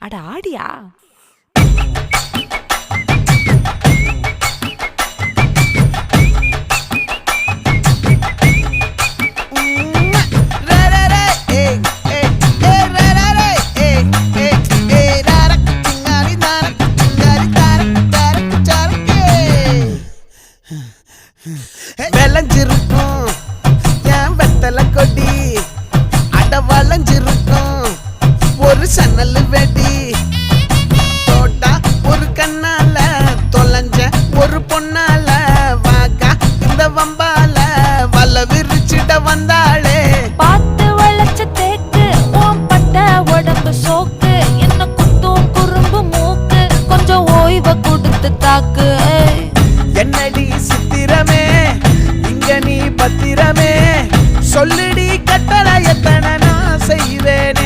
அட ஆடியா? விளைஞ்சிருக்கும் என் வெத்தலை கொடி, அட வளைஞ்சிருக்கும் ஒரு சன்னல் வெடி. தோட்டா ஒரு கண்ணால தொலைஞ்ச ஒரு பொண்ணால வாக்கா இந்த வம்பால வல்ல விரிச்சிட வந்தாளே. பார்த்து வளைச்ச தேக்கு ஓம் பட்ட உடம்பு சோக்கு, என்ன குத்தும் குறும்பு மூக்கு, கொஞ்சம் ஓய்வை கொடுத்து தாக்கு. என்னடி சித்திரமே இங்க நீ பத்திரமே, சொல்லுடி கட்டளை எத்தனை நான் செய்வேன்.